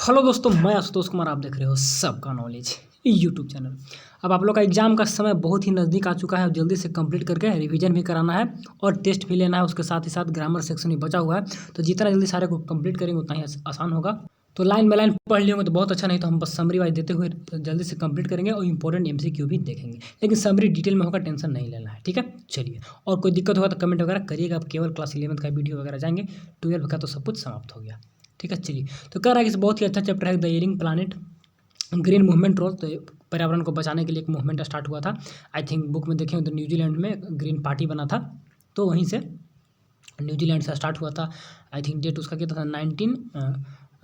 Hello दोस्तों, मैं आशुतोष कुमार। आप देख रहे हो सबका नॉलेज यूट्यूब चैनल। अब आप लोग का एग्जाम का समय बहुत ही नज़दीक आ चुका है और जल्दी से कंप्लीट करके रिवीजन भी कराना है और टेस्ट भी लेना है। उसके साथ ही साथ ग्रामर सेक्शन ही बचा हुआ है, तो जितना जल्दी सारे को कंप्लीट करेंगे उतना ही आसान होगा। तो लाइन बाय लाइन पढ़ लियोगे तो बहुत अच्छा, नहीं तो हम बस समरी वाइज देते हुए जल्दी से कंप्लीट करेंगे और इंपॉर्टेंट एमसीक्यू भी देखेंगे, लेकिन समरी डिटेल में होगा, टेंशन नहीं लेना है। ठीक है, चलिए। और कोई दिक्कत होगा तो कमेंट वगैरह करिएगा। आप केवल क्लास 11 का वीडियो वगैरह जाएंगे, 12 का तो सब कुछ समाप्त हो गया। ठीक है, चलिए। तो कह रहा है कि बहुत ही अच्छा चैप्टर है the ailing planet green movement role. तो पर्यावरण को बचाने के लिए एक मूवमेंट स्टार्ट हुआ था। आई थिंक बुक में देखें तो न्यूजीलैंड में ग्रीन पार्टी बना था, तो वहीं से न्यूजीलैंड से स्टार्ट हुआ था। आई थिंक डेट उसका क्या था,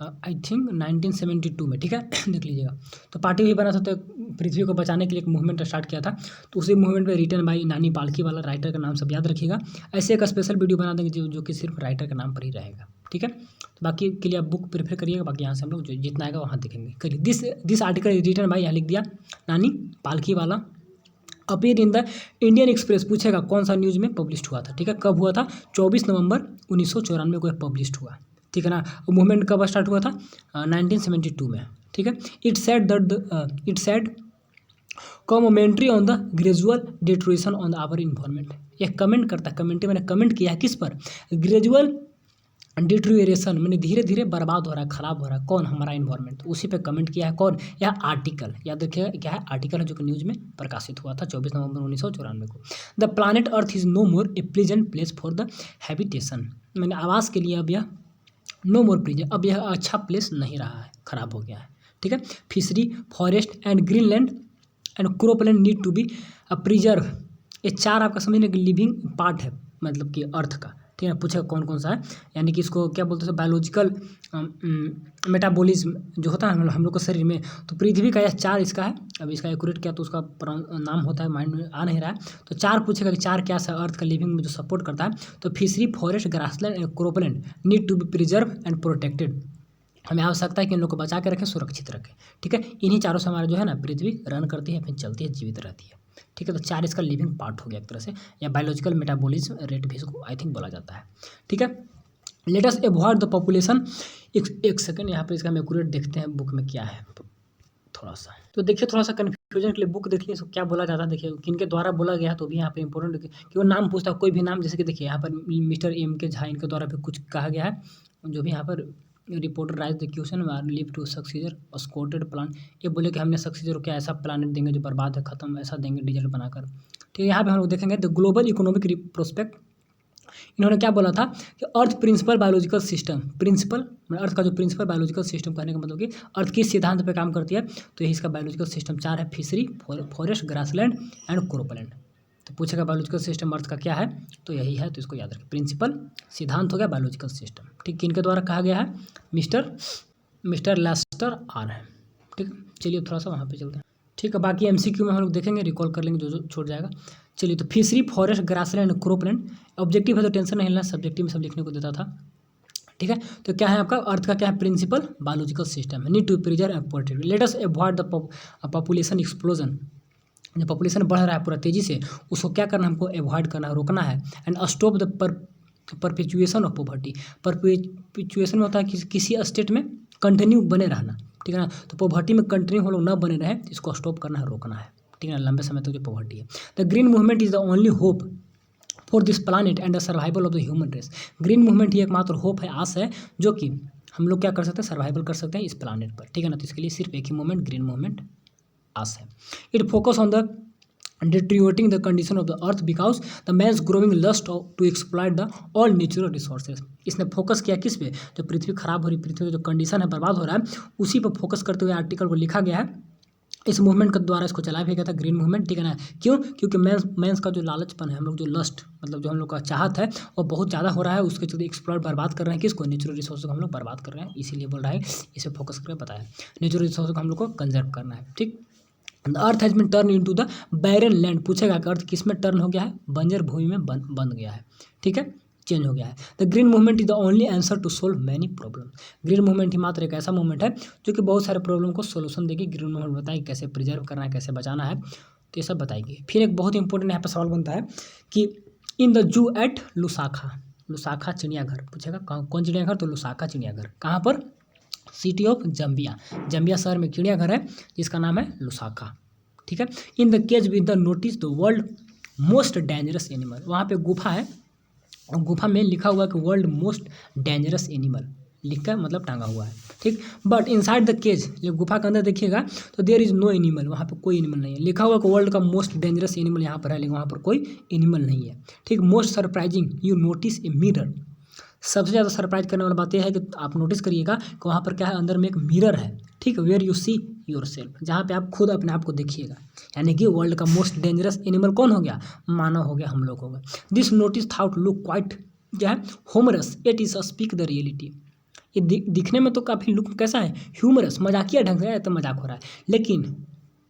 1972 में। ठीक है देख लीजिएगा। तो पार्टी भी बना था, तो पृथ्वी को बचाने के लिए एक मूवमेंट स्टार्ट किया था। तो उसी मूवमेंट में रिटन बाई नानी पालकी वाला राइटर का नाम सब याद रखिएगा। ऐसे एक स्पेशल वीडियो बना देंगे जो कि सिर्फ राइटर के नाम पर ही रहेगा। ठीक है, तो बाकी के लिए आप बुक प्रेफर करिएगा। बाकी यहाँ से हम लोग जो जितना आएगा वहाँ देखेंगे। करिए दिस आर्टिकल रिटन बाई, यहाँ लिख दिया नानी पालकी वाला, appear in the Indian express. पूछेगा कौन सा न्यूज़ में पब्लिश हुआ था। ठीक है, कब हुआ था, 24 नवंबर 1994 को पब्लिश हुआ। ठीक है ना। मूवमेंट कब स्टार्ट हुआ था, 1972 में। ठीक है, it said commentary on the gradual deterioration on our environment. यह कमेंट करता है, कमेंट्री मैंने कमेंट किया है किस पर, ग्रेजुअल डिट्रिएशन मैंने धीरे धीरे बर्बाद हो रहा है, खराब हो रहा है कौन, हमारा इन्वायरमेंट। उसी पे कमेंट किया है कौन, यह आर्टिकल याद रखिएगा क्या है, आर्टिकल है जो कि न्यूज़ में प्रकाशित हुआ था 24 नवंबर 1994 को। The planet earth is no more a pleasant place for the habitation. मैंने आवास के लिए अब यह नो मोर प्लीजेंट, अब यह अच्छा प्लेस नहीं रहा है, खराब हो गया है। ठीक है, fishery, forest and greenland and cropland need to be preserve. ये चार आपका समझने के लिविंग पार्ट है, मतलब कि अर्थ का। ठीक है, पूछेगा कौन कौन सा है, यानी कि इसको क्या बोलते हैं, बायोलॉजिकल मेटाबॉलिज्म जो होता है हम लोग के शरीर में। तो पृथ्वी का यह चार इसका है। अब इसका एक्यूरेट क्या तो उसका नाम होता है, माइंड में आ नहीं रहा है। तो चार पूछेगा कि चार क्या है अर्थ का लिविंग में जो सपोर्ट करता है। तो fishery, forest, grassland and cropland need to be preserve and protected. हमें आवश्यकता है कि इन लोग को बचा के रखें, सुरक्षित रखें। ठीक है, इन्हीं चारों से हमारा जो है ना पृथ्वी रन करती है, फिर चलती है, जीवित रहती है। ठीक है, तो चार इसका लिविंग पार्ट हो गया एक तरह से, या बायोलॉजिकल मेटाबॉलिज्म रेट भी इसको आई थिंक बोला जाता है। ठीक है, late us avoid the population. एक सेकंड, यहाँ पर इसका हम एक्यूरेट देखते हैं बुक में क्या है थोड़ा सा। तो देखिए, थोड़ा सा कन्फ्यूजन के लिए बुक देखिए इसको क्या बोला जाता है। देखिए किनके द्वारा बोला गया है, तो भी यहाँ पे इंपॉर्टेंट कि वो नाम पूछता है, कोई भी नाम। जैसे कि देखिए यहाँ पर मिस्टर एम के झा, इनके द्वारा भी कुछ कहा गया है। जो भी यहाँ पर reporter raise the question leave to successors scorched plan. ये बोले कि हमने सक्सीजर को ऐसा प्लानेट देंगे जो बर्बाद है, खत्म, ऐसा देंगे डीजल बनाकर। ठीक है, यहाँ पे हम लोग देखेंगे द ग्लोबल इकोनॉमिक प्रोस्पेक्ट। इन्होंने क्या बोला था कि अर्थ प्रिंसिपल बायोलॉजिकल सिस्टम, प्रिंसिपल अर्थ का जो प्रिंसिपल बायोलॉजिकल सिस्टम कहने का मतलब कि अर्थ किस सिद्धांत पे काम करती है। तो यही इसका बायोलॉजिकल सिस्टम चार है, फिशरी, फॉरेस्ट, ग्रासलैंड एंड क्रोपलैंड। तो पूछेगा बायोलॉजिकल सिस्टम अर्थ का क्या है, तो यही है। तो इसको याद रखें, प्रिंसिपल सिद्धांत हो गया बायोलॉजिकल सिस्टम। ठीक, किनके द्वारा कहा गया है, मिस्टर लेस्टर आर है। ठीक, चलिए थोड़ा सा वहाँ पे चलते हैं। ठीक है, बाकी एमसीक्यू में हम लोग देखेंगे, रिकॉल कर लेंगे जो छूट जाएगा। चलिए, तो फिशरी, फॉरेस्ट, ग्रासलैंड, क्रोपलैंड। ऑब्जेक्टिव है तो टेंशन नहीं लेना, सब्जेक्टिव में सब लिखने को देता था। ठीक है, तो क्या है आपका अर्थ का क्या है, प्रिंसिपल बायोलॉजिकल सिस्टम है, need to preserve and protect. Let us avoid the population explosion. जो पॉपुलेशन बढ़ रहा है पूरा तेजी से, उसको क्या करना है, हमको अवॉइड करना है, रोकना है। And stop the perpetuation of poverty. Perpetuation में होता है कि किसी स्टेट में कंटिन्यू बने रहना। ठीक है ना, तो पॉवर्टी में कंटिन्यू हम लोग न बने रहे, इसको स्टॉप करना है, रोकना है। ठीक है ना, लंबे समय तक जो पॉवर्टी है। The green movement is the only hope for this planet and the survival of the human race. Green movement ही एकमात्र होप है, आस है, जो कि हम लोग क्या कर सकते हैं, सर्वाइवल कर सकते हैं इस प्लानेट पर। ठीक है ना, तो इसके लिए सिर्फ एक ही मूवमेंट, ग्रीन मूवमेंट आस है। It focus on the deteriorating the condition of the earth because the man's growing lust to exploit the all natural resources। इसने फोकस किया किस पे, जो पृथ्वी खराब हो रही, पृथ्वी का जो कंडीशन है, बर्बाद हो रहा है, उसी पर फोकस करते हुए आर्टिकल को लिखा गया है। इस मूवमेंट के द्वारा इसको चलाया भी गया था, ग्रीन मूवमेंट। ठीक है ना, क्यों, क्योंकि मैंस का जो लालचपन है, हम लोग जो लस्ट मतलब जो हम लोग का चाहत है वो बहुत ज़्यादा हो रहा है, उसके चलते एक्सप्लॉइट बर्बाद कर रहे हैं, किसको, नेचुरल रिसोर्स को हम लोग बर्बाद कर रहे हैं। इसीलिए बोल रहा है, इसे फोकस करके बताया, नेचुरल रिसोर्स को हम लोग को कंजर्व करना है। ठीक, the earth has been turn into the barren land. पूछेगा कि अर्थ किस में टर्न हो गया है, बंजर भूमि में बन गया है। ठीक है, चेंज हो गया है। The green movement is the only answer to solve many problem. Green movement ही मात्र एक ऐसा मूवमेंट है जो कि बहुत सारे प्रॉब्लम को सोल्यूशन देगी। ग्रीन मूवमेंट बताएगी कैसे प्रिजर्व करना है, कैसे बचाना है, तो ये सब बताएगी। फिर एक बहुत इंपॉर्टेंट यहाँ पर सवाल बनता है कि इन द जू एट लुसाखा, लुसाखा चिड़ियाघर। पूछेगा कौन चिड़ियाघर, तो लुसाखा चिड़ियाघर कहाँ पर, सिटी ऑफ जम्बिया, जम्बिया शहर में चिड़ियाघर है जिसका नाम है लुसाका, ठीक है। In the cage with the notice the world most dangerous animal, वहाँ पे गुफा है और गुफा में लिखा हुआ है कि वर्ल्ड मोस्ट डेंजरस एनिमल, लिखा मतलब टांगा हुआ है, ठीक। बट इनसाइड द केज, ये गुफा के अंदर देखिएगा तो देयर इज नो एनिमल, वहाँ पे कोई एनिमल नहीं है। लिखा हुआ कि वर्ल्ड का मोस्ट डेंजरस एनिमल यहाँ पर है, लेकिन वहाँ पर कोई एनिमल नहीं है, ठीक। Most surprising you notice a mirror, सबसे ज़्यादा सरप्राइज करने वाली बात यह है कि आप नोटिस करिएगा कि वहाँ पर क्या है, अंदर में एक मिरर है, ठीक। Where you see yourself, जहाँ पे आप खुद अपने आप को देखिएगा, यानी कि वर्ल्ड का मोस्ट डेंजरस एनिमल कौन हो गया, मानव हो गया, हम लोग हो गए। This notice thought look quite क्या है, humorous, it is speak the reality, ये दिखने में तो काफ़ी लुक कैसा है, ह्यूमरस, मजाकिया ढंग से है, तो मजाक हो रहा है, लेकिन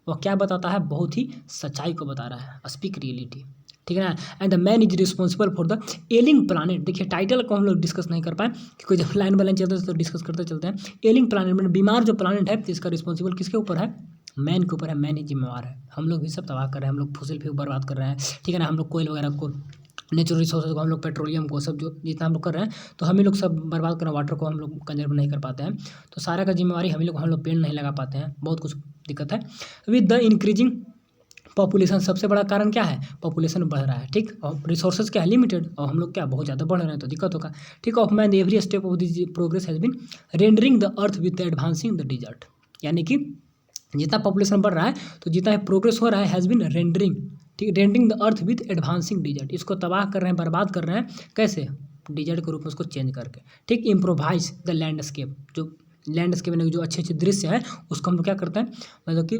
वह क्या बताता है, बहुत ही सच्चाई को बता रहा है, स्पीक रियलिटी, ठीक है ना। And the man is responsible for the ailing planet, देखिए टाइटल को हम लोग डिस्कस नहीं कर पाए क्योंकि जब लाइन बाय लाइन चलते हैं तो डिस्कस करते चलते हैं। एलिंग प्लानट मतलब बीमार जो प्लानट है, इसका रिस्पॉन्सिबल किसके ऊपर है, मैन के ऊपर है, मैन ही जिम्मेवार है। हम लोग भी सब तबाह कर रहे हैं, हम लोग फॉसिल फ्यूल बर्बाद कर रहे हैं, ठीक है ना। हम लोग कोयल वगैरह को, नेचुरल रिसोर्सेज को, हम लोग पेट्रोलियम को, सब जो जितना हम लोग कर रहे हैं तो हम ही लोग सब बर्बाद कर रहे हैं, वाटर को हम लोग कंजर्व नहीं कर पाते हैं, तो सारा का जिम्मेवारी हम लोग पेड़ नहीं लगा पाते हैं, बहुत कुछ दिक्कत है। विद द इंक्रीजिंग पॉपुलेशन, सबसे बड़ा कारण क्या है, पॉपुलेशन बढ़ रहा है, ठीक। और रिसोर्सेज क्या है, लिमिटेड, और हम लोग क्या बहुत ज़्यादा बढ़ रहे हैं तो दिक्कत होगा, ठीक। Of man every step of this progress has been rendering the earth with advancing the desert, यानी कि जितना पॉपुलेशन बढ़ रहा है तो जितना प्रोग्रेस हो रहा है, हैज़ बीन रेंडरिंग, ठीक, rendering the earth with advancing desert, इसको तबाह कर रहे हैं, बर्बाद कर रहे हैं, कैसे, डिजर्ट के रूप में उसको चेंज करके, ठीक। इम्प्रोवाइज द लैंडस्केप, जो लैंडस्केप यानी जो अच्छे अच्छे दृश्य है उसको हम लोग क्या करते हैं, मतलब कि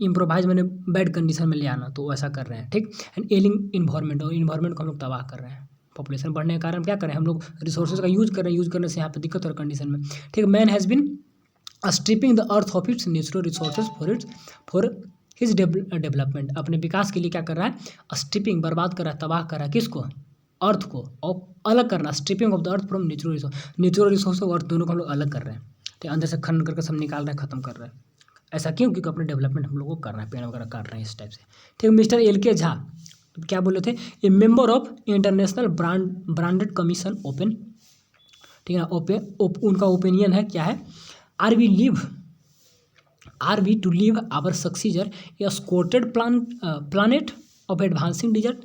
इम्प्रोवाइज मैंने बैड कंडीशन में ले आना, तो वैसा कर रहे हैं, ठीक। एंड एलिंग इन्वायरमेंट, और इन्वायरमेंट को हम लोग तबाह कर रहे हैं, पॉपुलेशन बढ़ने के कारण क्या करें, हम लोग रिसोर्सेज का यूज कर रहे हैं, यूज करने से यहाँ पर दिक्कत हो रही कंडीशन में, ठीक। Man has been stripping the earth of its natural resources for his development, अपने विकास के लिए क्या कर रहा है, स्ट्रिपिंग, बर्बाद कर रहा है, तबाह कर रहा है, किसको, अर्थ को, और अलग करना, stripping of the earth from natural resource और अर्थ दोनों को हम लोग अलग कर रहे हैं, तो अंदर से खनन करके सब निकाल रहे हैं, खत्म कर रहे हैं। ऐसा क्यों, क्योंकि अपने डेवलपमेंट हम लोग को करना है, पेड़ वगैरह काट रहे हैं इस टाइप से, ठीक। मिस्टर LK झा क्या बोले थे, a member of international branded commission open, ठीक है ना, उनका ओपिनियन है क्या है, are we to leave our successors a scorched planet of advancing desert,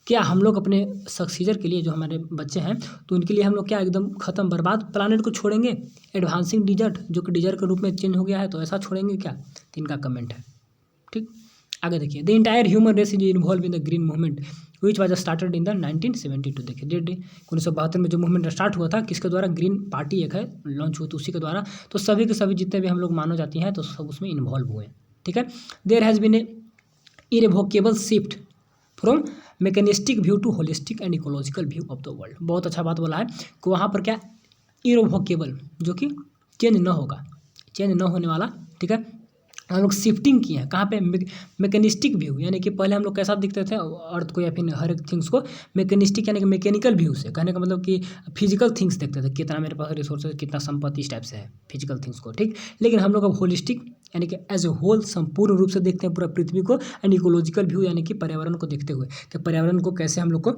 क्या हम लोग अपने सक्सीजर के लिए, जो हमारे बच्चे हैं तो उनके लिए हम लोग क्या एकदम खत्म बर्बाद प्लानेट को छोड़ेंगे, एडवांसिंग डिजर्ट जो कि डिजर्ट के रूप में चेंज हो गया है, तो ऐसा छोड़ेंगे क्या, तो इनका कमेंट है, ठीक। आगे देखिए, the entire human race is involve in the green movement which was started in the 1972, देखिए 1972 में जो मूवमेंट स्टार्ट हुआ था, किसके द्वारा, ग्रीन पार्टी एक है लॉन्च हुई थी उसी के द्वारा, तो सभी के सभी जितने भी हम लोग मानव जाती हैं तो सब उसमें इन्वॉल्व हुए, ठीक है। There has been a irrevocable shift from mechanistic view to holistic and ecological view of the world, बहुत अच्छा बात बोला है कि वहाँ पर क्या, इरेवोकेबल, जो कि चेंज न होगा, चेंज न होने वाला, ठीक है। हम लोग शिफ्टिंग किए हैं कहाँ पे, मैकेनिस्टिक व्यू, यानी कि पहले हम लोग कैसा दिखते थे अर्थ को या फिर हर एक थिंग्स को, मैकेनिस्टिक यानी कि मैकेनिकल व्यू से, कहने का मतलब कि फिजिकल थिंग्स देखते थे, कितना मेरे पास रिसोर्सेज, कितना संपत्ति, इस टाइप से है फिजिकल थिंग्स को, ठीक। लेकिन हम लोग अब होलिस्टिक यानी कि एज ए होल संपूर्ण रूप से देखते हैं पूरा पृथ्वी को, एंड इकोलॉजिकल व्यू यानी कि पर्यावरण को देखते हुए, कि पर्यावरण को कैसे हम लोग को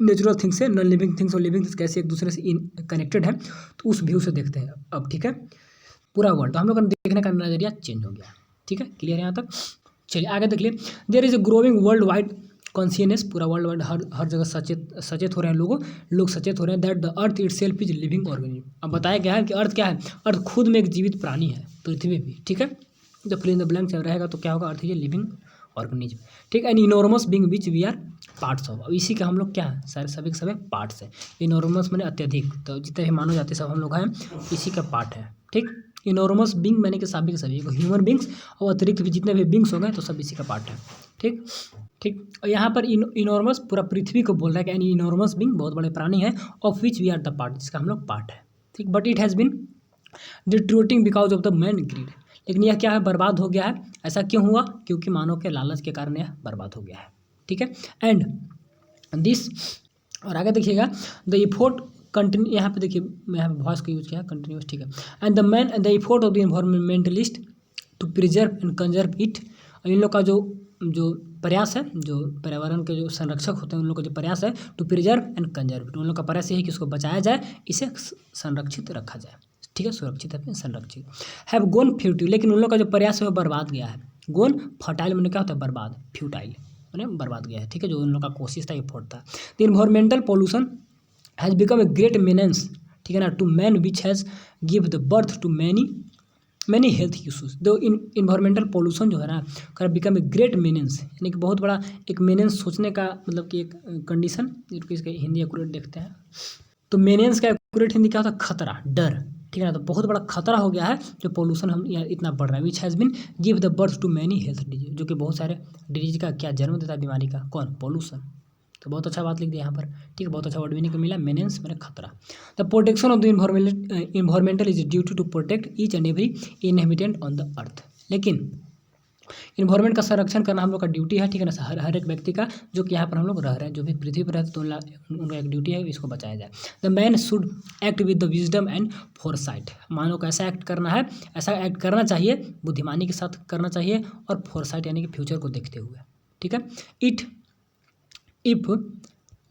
नेचुरल थिंग्स से, नॉन लिविंग थिंग्स और लिविंग थिंग्स कैसे एक दूसरे से कनेक्टेड है, तो उस व्यू से देखते हैं अब, ठीक है, पूरा वर्ल्ड, तो हम लोग का देखने का नजरिया चेंज हो गया, ठीक है, क्लियर है यहाँ तक। चलिए आगे देख लिए, there is a growing world wide consciousness, पूरा वर्ल्ड वाइड हर जगह सचेत हो रहे हैं लोग सचेत हो रहे हैं, that the earth it self is living organism, अब बताया गया है कि अर्थ क्या है, अर्थ खुद में एक जीवित प्राणी है, पृथ्वी भी, ठीक है। जब फिल इन द ब्लैंक रहेगा तो क्या होगा, अर्थ इज लिविंग ऑर्गेनिज्म, ठीक। And enormous being which we are parts of, अब इसी का हम लोग क्या है, सारे सभी के सभी पार्ट्स है, इनॉर्मस मैंने अत्यधिक, तो जितने भी मानव जाति सब हम लोग हैं इसी का पार्ट है, ठीक। इनॉर्मस बींग मैंने कि सभी के सभी ह्यूमन बींग्स और अतिरिक्त भी जितने भी बींग्स हो गए तो सब इसी का पार्ट है, ठीक ठीक। और यहाँ पर इनॉर्मस पूरा पृथ्वी को बोल रहा है कि यानी इनॉर्मस बींग बहुत बड़े प्राणी है, of which we are the part, जिसका हम लोग पार्ट है, ठीक। But it has been deteriorating because of the man greed, लेकिन यह क्या है, बर्बाद हो गया है, ऐसा क्यों हुआ, क्योंकि मानव के लालच के कारण यह बर्बाद हो गया है, ठीक है। एंड दिस, और आगे देखिएगा, द इफोर्ट कंटिन्यू, यहाँ पे देखिए मैं यहाँ पे वॉइस का यूज़ किया है कंटिन्यूस, ठीक है। And the effort of the environmentalist to preserve and conserve it, इन लोग का जो प्रयास है, जो पर्यावरण के जो संरक्षक होते हैं उन लोग का जो प्रयास है, to preserve and conserve it, उन लोग का प्रयास यही कि उसको बचाया जाए, इसे संरक्षित रखा जाए, ठीक है, सुरक्षित है, संरक्षित। हैव गोन फ्यूटिल, लेकिन उन लोग का जो प्रयास है वो बर्बाद गया है। गोन फर्टाइल मैंने क्या होता है, बर्बाद, फ्यूटाइल मैंने बर्बाद गया है, ठीक है, जो उन लोग का कोशिश था, एफर्ट था। The environmental pollution has become a great menace, ठीक है ना, to man which has give the birth to many health issues. दो इन्वायरमेंटल पोल्यूशन जो है ना, कर बिकम ए ग्रेट मेनेंस, यानी कि बहुत बड़ा एक मेनेंस सोचने का मतलब कि एक कंडीशन, इसका हिंदी एक्यूरेट देखते हैं तो मेनेंस का एक्यूरेट हिंदी क्या होता है, खतरा, डर, ठीक है ना, तो बहुत बड़ा खतरा हो गया है जो पोल्यूशन हम यहाँ इतना बढ़ रहा है। Which has been give the birth to many health disease, जो कि बहुत सारे डिजीज का क्या जन्म देता है, बीमारी का, कौन, पोल्यूशन। तो बहुत अच्छा बात लिख दिया यहाँ पर, ठीक है, बहुत अच्छा वर्ड भी नहीं मिला, मेनेंस मैंने खतरा। The protection of the environmental is duty to protect each and every inhabitant on the earth, लेकिन इन्वायरमेंट का संरक्षण करना हम लोग का ड्यूटी है, ठीक है ना, हर एक व्यक्ति का, जो कि यहाँ पर हम लोग रह रहे हैं, जो भी पृथ्वी पर रहते हैं, तो उनका एक ड्यूटी है, इसको बचाया जाए। The man should act with the wisdom and foresight, मानव को ऐसा एक्ट करना है, ऐसा एक्ट करना चाहिए, बुद्धिमानी के साथ करना चाहिए, और फोरसाइट यानी कि फ्यूचर को देखते हुए, ठीक है। इफ़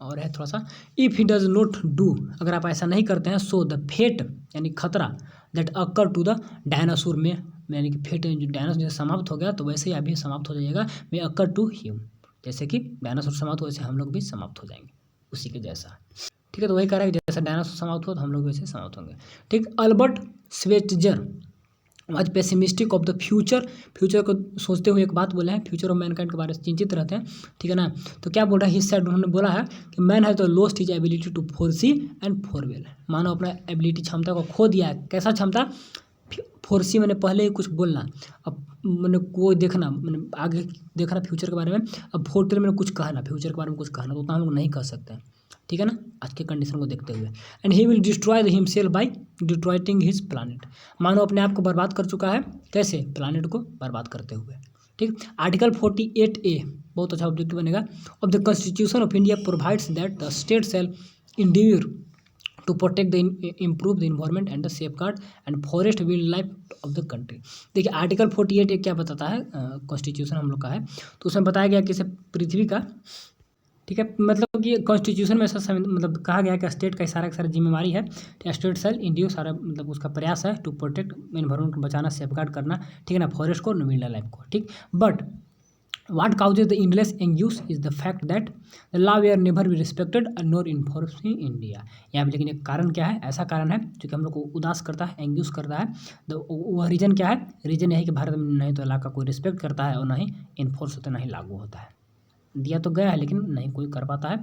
और है थोड़ा सा, if he does not do, अगर आप ऐसा नहीं करते हैं, सो द फेट यानी खतरा that occur to the dinosaur में, यानी कि फेट जो डायनासोर जैसे समाप्त हो गया, तो वैसे ही अभी समाप्त हो जाएगा, में अकर टू ह्यूम, जैसे कि डायनासोर समाप्त हो, वैसे हम लोग भी समाप्त हो जाएंगे उसी के जैसा, ठीक है। तो वही कह रहा है कि जैसा डायनासोर समाप्त हो तो हम लोग वैसे समाप्त होंगे, ठीक। अल्बर्ट श्वेटजर आज pessimistic of the future, future को सोचते हुए एक बात बोला है, फ्यूचर ऑफ मैनकाइंड के बारे में चिंतित रहते हैं, ठीक है ना। तो क्या बोल रहा है, हिज सेड, उन्होंने बोला है कि man has the lost his ability to foresee and फोरवेल, मानव अपना एबिलिटी क्षमता को खो दिया है। कैसा क्षमता, फोरसी मैंने पहले ही कुछ बोलना, अब मैंने कोई देखना, मैंने आगे देखना फ्यूचर के बारे में, अब फोरवेल मैंने कुछ कहना, फ्यूचर के बारे में कुछ कहना, तो उतना हम लोग नहीं कह सकते हैं, ठीक है ना, आज के कंडीशन को देखते हुए। And he will destroy the himself by destroying his planet, मानो अपने आप को बर्बाद कर चुका है, कैसे, प्लानिट को बर्बाद करते हुए, ठीक। आर्टिकल 48A बहुत अच्छा ऑब्जेक्टिव बनेगा, of the constitution of India provides that the state shall endeavour to protect the improve the environment and the safeguard and forest wild life of the country. देखिए article 48 क्या बताता है, constitution हम लोग का है, तो उसमें बताया गया कि इसे पृथ्वी का, ठीक है, मतलब कि कॉन्स्टिट्यूशन में ऐसा मतलब कहा गया कि स्टेट का सारा जिम्मेवारी है, स्टेट सेल इंडिया सारा मतलब उसका प्रयास है टू प्रोटेक्ट एनवायरमेंट को बचाना, सेफगार्ड करना, ठीक है ना, फॉरेस्ट को, वाइल्ड लाइफ को, ठीक। But what causes the endless anguish is the fact that the law we are never be respected and nor enforce in India. यहाँ पर लेकिन एक कारण क्या है, ऐसा कारण है जो कि हम लोग को उदास करता है, एंग्यूस करता है, तो वह रीजन क्या है, रीजन यह है कि भारत में नहीं तो लॉ का कोई रिस्पेक्ट करता है और ना ही इन्फोर्स होता है, ना ही लागू होता है, दिया तो गया है लेकिन नहीं कोई कर पाता है।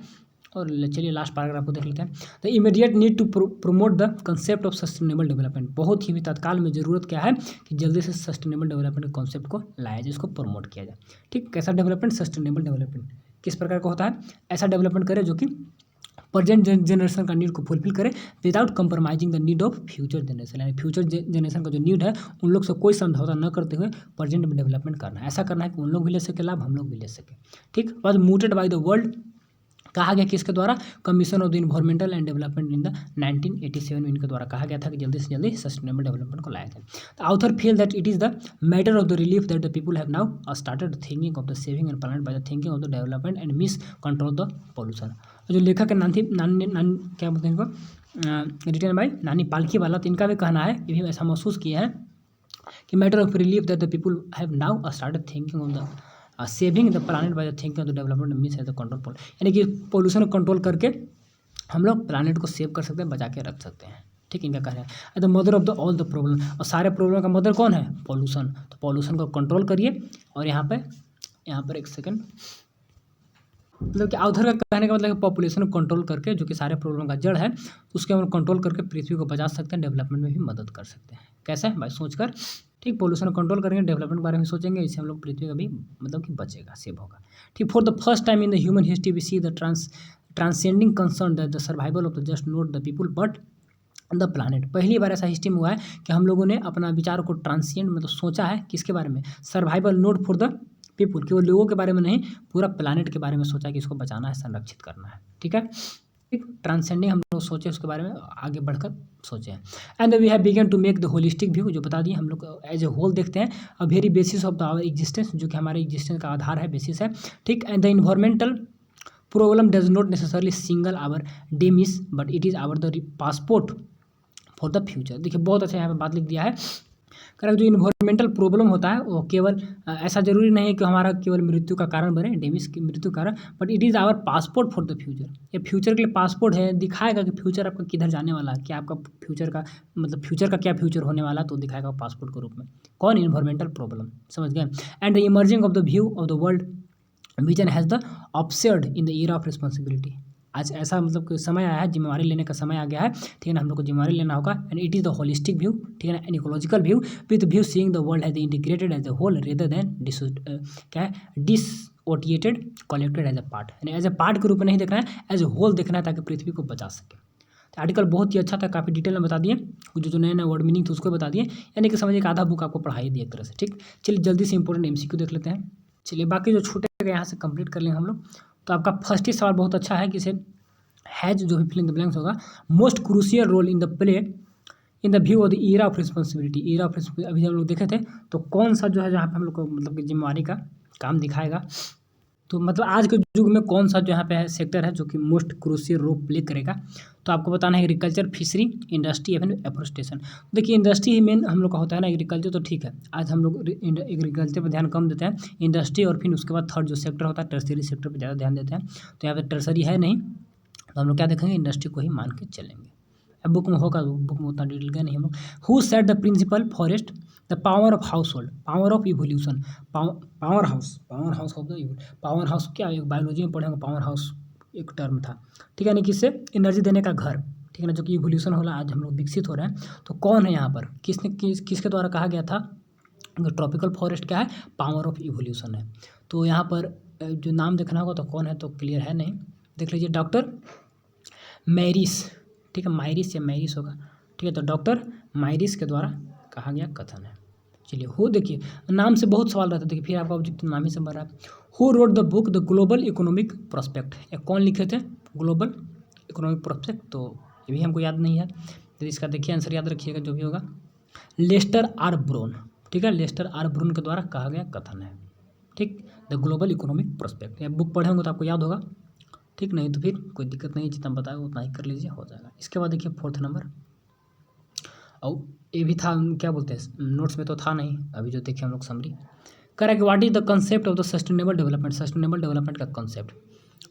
और चलिए लास्ट पैराग्राफ को देख लेते हैं। The immediate need to promote the concept of sustainable development, बहुत ही तत्काल में ज़रूरत क्या है कि जल्दी से सस्टेनेबल डेवलपमेंट के कॉन्सेप्ट को लाया जाए, इसको प्रमोट किया जाए, ठीक। कैसा डेवलपमेंट, सस्टेनेबल डेवलपमेंट किस प्रकार का होता है, ऐसा डेवलपमेंट करे जो कि प्रेजेंट जनरेशन का नीड को फुलफिल करे without compromising the need of future generation, यानी फ्यूचर जनरेशन का जो नीड है उन लोग से कोई समझौता न करते हुए प्रेजेंट में डेवलपमेंट करना है, ऐसा करना है कि उन लोग भी ले सके लाभ, हम लोग भी ले सके, ठीक। बाद मूटेड बाय द वर्ल्ड, कहा गया किसके द्वारा, commission of the environmental and development in the 1987 में इनके द्वारा कहा गया था कि जल्दी से जल्दी सस्टेनेबल डेवलपमेंट को लाया जाए। The author feel that it is the matter of the relief that the people have now started thinking of the saving and plan by the thinking of the development and miss control the pollution. जो लेखक है क्या बोलते हैं इनको, written by नानी पालकी वाला, तो इनका भी कहना है, ये भी ऐसा महसूस किया है कि matter of relief that the people have now started thinking of the saving the planet by the thinking of the development means है द कंट्रोल, यानी कि पोल्यूशन को कंट्रोल करके हम लोग प्लानिट को सेव कर सकते हैं, बचा के रख सकते हैं, ठीक। इनका कहना है the mother of the all the problem, और सारे प्रॉब्लम का मदर कौन है, पॉल्यूशन, तो पॉल्यूशन को कंट्रोल करिए। और यहाँ पर एक सेकंड, मतलब कि ऑथर का कहने का मतलब पॉपुलेशन को कंट्रोल करके, जो कि सारे प्रॉब्लम का जड़ है, तो उसके हम कंट्रोल करके पृथ्वी को बचा सकते हैं, डेवलपमेंट में भी मदद कर सकते हैं। कैसे, भाई सोचकर, ठीक। पोल्यूशन को कंट्रोल करेंगे, डेवलपमेंट के बारे में सोचेंगे, इससे हम लोग पृथ्वी का भी मतलब कि बचेगा, सेव होगा, ठीक। For the first time in the human history we see the transcending concern that the survival of the just not the people but the planet. पहली बार ऐसा हिस्ट्री में हुआ है कि हम लोगों ने अपना विचार को ट्रांसेंड मतलब सोचा है, किसके बारे में, survival not for the people, केवल लोगों के बारे में नहीं, पूरा प्लानिट के बारे में सोचा कि इसको बचाना है, संरक्षित करना है, ठीक है, ठीक। ट्रांसेंडिंग हम लोग सोचे, उसके बारे में आगे बढ़कर सोचे। And we have begun to make the holistic view, जो बता दिए हम लोग एज ए होल देखते हैं, a very basis of the our existence, जो कि हमारे एग्जिस्टेंस का आधार है, बेसिस है, ठीक। And the environmental problem does not necessarily single our demise but it is our the passport for the future. देखिए बहुत अच्छा यहाँ पे बात लिख दिया है। करेक्ट, जो इन्वायरमेंटल प्रॉब्लम होता है वो केवल ऐसा जरूरी नहीं है कि हमारा केवल मृत्यु का कारण बने, डेमिस की मृत्यु का कारण, but it is our passport for the future. ये फ्यूचर के लिए पासपोर्ट है, दिखाएगा कि फ्यूचर आपका किधर जाने वाला है, क्या आपका फ्यूचर का मतलब फ्यूचर का क्या फ्यूचर होने वाला है, तो दिखाएगा पासपोर्ट के रूप में। कौन? इन्वायरमेंटल प्रॉब्लम, समझ गए। And the emerging of the view of the world vision has the absurd in the year of responsibility. आज ऐसा मतलब कि समय आया है, जिम्मेवारी लेने का समय आ गया है, ठीक है ना, हम लोग को जिम्मेवारी लेना होगा। And it is the holistic view, ठीक है ना, an ecological view with view seeing the world as integrated as a whole rather than क्या है dissociated collected as a part, यानी एज ए पार्ट के रूप में नहीं देखना है, एज ए होल देखना है, ताकि पृथ्वी को बचा सके। तो आर्टिकल बहुत ही अच्छा था, काफ़ी डिटेल में बता दिए, जो जो नए नए वर्ड मीनिंग थे उसको बता दिए, यानी कि समझिए एक आधा बुक आपको पढ़ाई दी एक तरह से। ठीक, चलिए जल्दी से इंपॉर्टेंट एमसीक्यू देख लेते हैं। चलिए बाकी जो छूटेगा यहाँ से कंप्लीट कर लेंगे हम लोग। तो आपका फर्स्ट ही सवाल बहुत अच्छा है कि इसे हैज जो भी फिल इन द ब्लैंक्स होगा, most crucial role in the play in the view of the era of responsibility. Era of responsibility अभी हम लोग देखे थे, तो कौन सा जो है जहाँ पे हम लोग को मतलब कि जिम्मेवारी का काम दिखाएगा, तो मतलब आज के युग में कौन सा जो यहाँ पे है सेक्टर है जो कि मोस्ट क्रूशियल रोल प्ले करेगा। तो आपको बताना है एग्रीकल्चर, फिशरी, इंडस्ट्री या फिर एफोरेस्टेशन। देखिए इंडस्ट्री ही मेन हम लोग का होता है ना, एग्रीकल्चर तो ठीक है, आज हम लोग एग्रीकल्चर पर ध्यान कम देते हैं, इंडस्ट्री और फिर उसके बाद थर्ड जो सेक्टर होता है टर्सरी सेक्टर पर ज़्यादा ध्यान देते हैं। तो यहाँ पे टर्सरी है नहीं, तो हम लोग क्या देखेंगे, इंडस्ट्री को ही मान के चलेंगे। अब बुक में होगा, बुक में उतना डिटेल गया नहीं हम लोग। Who set the principle forest the power of household, power of evolution, powerhouse of the powerhouse क्या है, बायोलॉजी में पढ़ेंगे, पावर हाउस एक टर्म था, ठीक है, यानी किससे एनर्जी देने का घर, ठीक है ना, जो कि इवोल्यूशन होला आज हम लोग विकसित हो रहे हैं। तो कौन है यहाँ पर, किसके द्वारा कहा गया था, ट्रॉपिकल फॉरेस्ट क्या है, पावर ऑफ इवोल्यूशन है। तो यहाँ पर जो नाम देखना होगा तो कौन है, तो क्लियर है नहीं, देख लीजिए डॉक्टर मैरिस, ठीक है, माइरिस या मैरिस होगा, ठीक है, तो डॉक्टर माइरिस के द्वारा कहा गया कथन है। चलिए हो, देखिए नाम से बहुत सवाल रहता है, देखिए फिर आपका ऑब्जेक्टिव नाम ही से बन रहा है। Who wrote the book the global economic prospect, या कौन लिखे थे ग्लोबल इकोनॉमिक प्रोस्पेक्ट, तो ये भी हमको याद नहीं है, तो इसका देखिए आंसर याद रखिएगा जो भी होगा, लेस्टर आर ब्रोन, ठीक है, लेस्टर आर ब्रोन के द्वारा कहा गया कथन है। ठीक, द ग्लोबल इकोनॉमिक प्रोस्पेक्ट, या बुक पढ़े होंगे तो आपको याद होगा, ठीक, नहीं तो फिर कोई दिक्कत नहीं, जितना बताया उतना ही कर लीजिए, हो जाएगा। इसके बाद देखिए फोर्थ नंबर, और ये भी था, क्या बोलते हैं नोट्स में तो था नहीं, अभी जो देखिए हम लोग summary correct, what is the concept of the sustainable development, sustainable development का कंसेप्ट,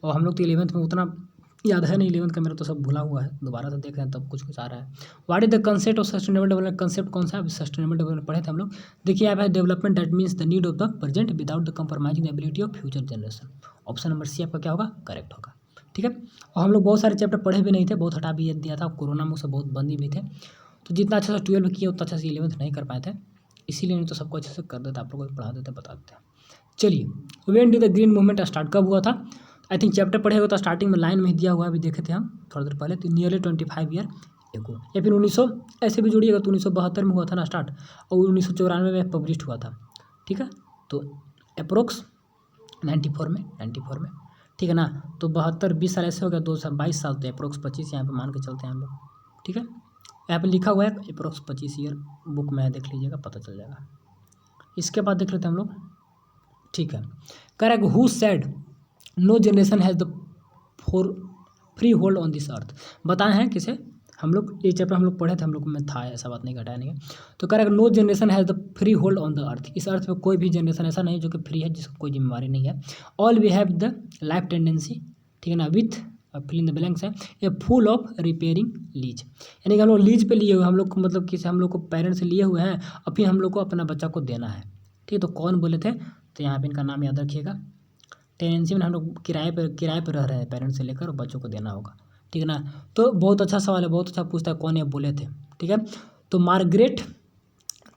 और हम लोग तो 11th में उतना याद है नहीं, 11th का मेरा तो सब भूला हुआ है, दोबारा से देख रहे हैं तब कुछ कुछ आ रहा है। What is the concept of sustainable development, concept कौन सा है, सस्टेनेबल डेवलपमेंट पढ़े थे हम लोग। देखिए यहाँ पे development that means the need of the present without the compromising the ability of future generation. Option number C आपका क्या होगा, करेक्ट होगा। ठीक है, और हम लोग बहुत सारे चैप्टर पढ़े भी नहीं थे, बहुत हटा भी दिया था, कोरोना में उससे बहुत बंदी भी थे, तो जितना अच्छा से 12 किया उतना अच्छा से 11th नहीं कर पाए थे, इसीलिए नहीं तो सबको अच्छे से कर देते, आप लोगों को पढ़ा देते, बता देते। चलिए, when did the green movement start, कब हुआ था, आई थिंक चैप्टर पढ़े हुआ था, स्टार्टिंग में लाइन में ही दिया हुआ है, अभी देखे थे हम थोड़ा देर पहले, तो नियरली 25 ईयर एगो, या फिर 1900 ऐसे भी जोड़िएगा तो 1972 में हुआ था ना स्टार्ट, और 1994 में पब्लिश हुआ था। ठीक है, तो अप्रोक्स 94 में, ठीक है ना, तो 72 20 साल ऐसे हो गया, 22 साल, तो अप्रोक्स 25 यहाँ पे मान के चलते हैं हम लोग। ठीक है, यहाँ पे लिखा हुआ है अप्रोक्स 25 ईयर, बुक में है, देख लीजिएगा पता चल जाएगा। इसके बाद देख लेते हैं हम लोग। ठीक है, correct, who said no generation has the for freehold on this earth, बताए हैं किसे, हम लोग ये चैप्टर हम लोग पढ़े थे, हम लोग में था, ऐसा बात नहीं, घटाया नहीं है। तो correct, no generation has the freehold on the earth, इस अर्थ पे कोई भी जनरेशन ऐसा नहीं जो कि फ्री है, जिसको कोई जिम्मेवारी नहीं है। All we have the life tendency, ठीक है ना, with fill in the blanks है, a full of repairing lease, यानी कि हम लोग लीज पे लिए हुए, हम लोग को मतलब किसी हम लोग को पेरेंट्स से लिए हुए हैं, और फिर हम लोग को अपना बच्चा को देना है। ठीक है, तो कौन बोले थे, तो यहाँ पे इनका नाम याद रखिएगा। टेनेंसी में हम लोग किराए पर रह रहे हैं, पेरेंट्स से लेकर और बच्चों को देना होगा। ठीक है ना, तो बहुत अच्छा सवाल है, बहुत अच्छा पूछता है, कौन ये बोले थे। ठीक है, तो मार्गरेट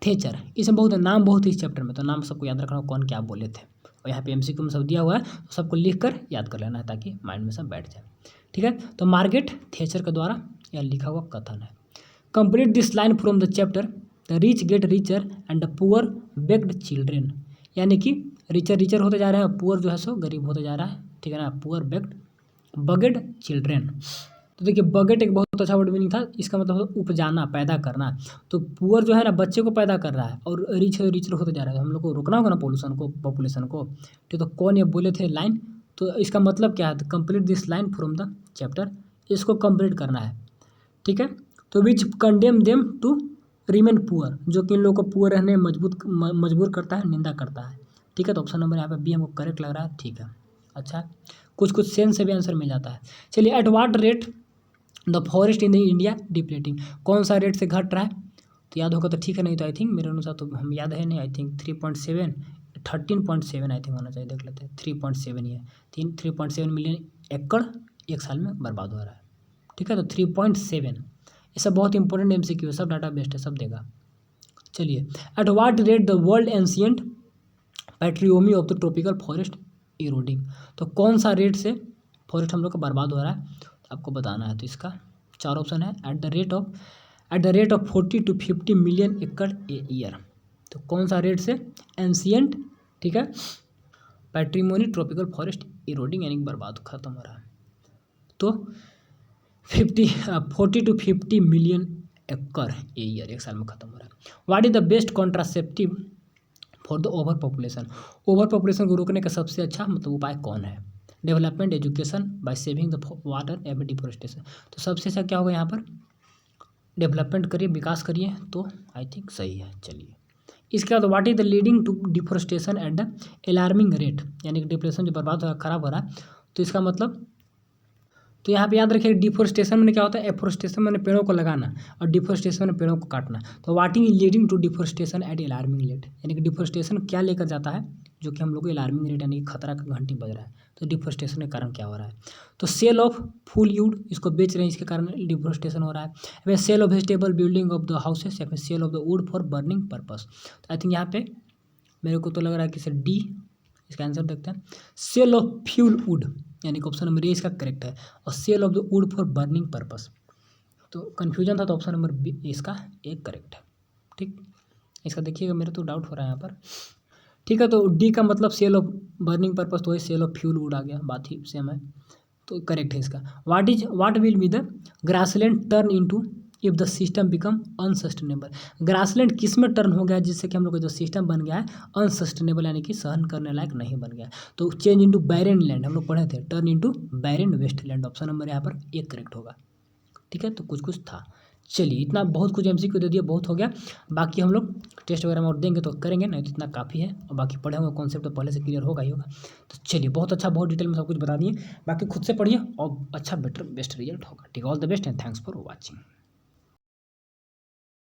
थेचर, इसमें बहुत नाम बहुत ही इस चैप्टर में, तो नाम सबको याद रखना कौन क्या बोले थे, और यहाँ पे एमसीक्यू में सब दिया हुआ है, तो सबको लिख कर याद कर लेना है ताकि माइंड में सब बैठ जाए। ठीक है, तो मार्गरेट थेचर के द्वारा यह लिखा हुआ कथन है। Complete this line from the chapter the rich get richer and the poor beget children, यानी कि रिचर होते जा रहे हैं, पुअर जो है सो गरीब होते जा रहा है। ठीक है ना, पुअर बेग्ड बगेड चिल्ड्रेन, तो देखिए बगेट एक बहुत अच्छा वर्ड मीनिंग था, इसका मतलब उपजाना, पैदा करना। तो पुअर जो है ना बच्चे को पैदा कर रहा है, और रिचर होते जा रहा है, हम लोग को रोकना होगा ना पोल्यूशन को, पॉपुलेशन को। ठीक, तो कौन ये बोले थे लाइन, तो इसका मतलब क्या है, complete this line from the chapter, इसको कंप्लीट करना है। ठीक है, तो which condemn them to remain poor, जो कि इन लोगों को पुअर रहने में मजबूर करता है, निंदा करता है। ठीक है, तो ऑप्शन नंबर यहाँ पे बी हमको करेक्ट लग रहा है। ठीक है, अच्छा कुछ कुछ सेंस से भी आंसर मिल जाता है। चलिए, at what rate the forest in the India depleting, कौन सा रेट से घट रहा है? तो याद होगा तो ठीक है, नहीं तो आई थिंक मेरे अनुसार तो हम याद है नहीं, आई थिंक 3.7 13.7 आई थिंक होना चाहिए, देख लेते हैं। 3.7 ही है, 3.7 मिलियन एकड़ एक साल में बर्बाद हो रहा है। ठीक है, तो 3.7 ये सब बहुत इंपॉर्टेंट MCQ है, सब डाटा बेस्ड है, सब देगा। चलिए, at what rate the world ancient patrimony of the tropical forest eroding, तो कौन सा रेट से फॉरेस्ट हम लोग का बर्बाद हो रहा है, तो आपको बताना है। तो इसका 4 ऑप्शन है, at the rate of 40 to 50 million एकड़ ए ईयर। तो कौन सा रेट से एंशियंट, ठीक है, पैट्रिमोनी ट्रॉपिकल फॉरेस्ट इरोडिंग यानी बर्बाद खत्म हो रहा है। तो 40 to 50 मिलियन एकड़ ए ईयर एक साल में खत्म हो रहा है। What is the best contraceptive for the over population, over population को रोकने का सबसे अच्छा मतलब उपाय कौन है? Development, education, by saving the water and deforestation. तो सबसे अच्छा क्या होगा यहाँ पर? डेवलपमेंट करिए, विकास करिए, तो आई थिंक सही है। चलिए, इसके बाद what is the leading to deforestation at the alarming rate, यानी कि डिफोरेस्टेशन जो बर्बाद हो रहा है, खराब हो रहा है, तो इसका मतलब, तो यहाँ पे याद रखिए डिफोरेस्टेशन में क्या होता है? एफोरेस्टेशन मैंने पेड़ों को लगाना और डिफोरेस्टेशन में पेड़ों को काटना। तो what is leading to deforestation at alarming rate, यानी कि डिफोरेस्टेशन क्या लेकर जाता है जो कि हम लोग को अलार्मिंग रेट यानी कि खतरा का घंटी बज रहा है। तो डिफोरेस्टेशन के कारण क्या हो रहा है? तो सेल ऑफ फूल वुड, इसको बेच रहे हैं, इसके कारण डिफोरेस्टेशन हो रहा है। फिर sale of vegetable building of the houses, या फिर sale of the wood for burning purpose. तो आई थिंक यहाँ पे मेरे को तो लग रहा है कि सर डी इसका आंसर देखते हैं, सेल ऑफ फ्यूल वुड, यानी कि ऑप्शन नंबर ए इसका करेक्ट है, और sale of the wood for burning purpose. तो कन्फ्यूजन था, तो ऑप्शन नंबर बी इसका एक करेक्ट है। ठीक, इसका देखिएगा, मेरे तो डाउट हो रहा है यहाँ पर। ठीक है, तो डी का मतलब सेल ऑफ बर्निंग पर्पस, तो वही सेल ऑफ फ्यूल वुड आ गया, बात ही सेम है, तो करेक्ट है इसका। What will be the grassland turn into if the system become unsustainable, grassland किस में टर्न हो गया जिससे कि हम लोग का जो सिस्टम बन गया है अनसस्टेनेबल, यानी कि सहन करने लायक नहीं बन गया। तो चेंज इनटू बैरन लैंड हम लोग पढ़े थे, टर्न इनटू बैरन वेस्टलैंड, ऑप्शन नंबर यहाँ पर एक करेक्ट होगा। ठीक है, तो कुछ कुछ था। चलिए, इतना बहुत कुछ MCQ दे दिया, बहुत हो गया। बाकी हम लोग टेस्ट वगैरह में और देंगे तो करेंगे, नहीं तो इतना काफ़ी है, और बाकी पढ़े हुए कॉन्सेप्ट तो पहले से क्लियर होगा ही होगा। तो चलिए, बहुत अच्छा, बहुत डिटेल में सब कुछ बता दिए। बाकी खुद से पढ़िए और अच्छा बेटर बेस्ट रिजल्ट होगा। ठीक है, all the best and thanks for watching.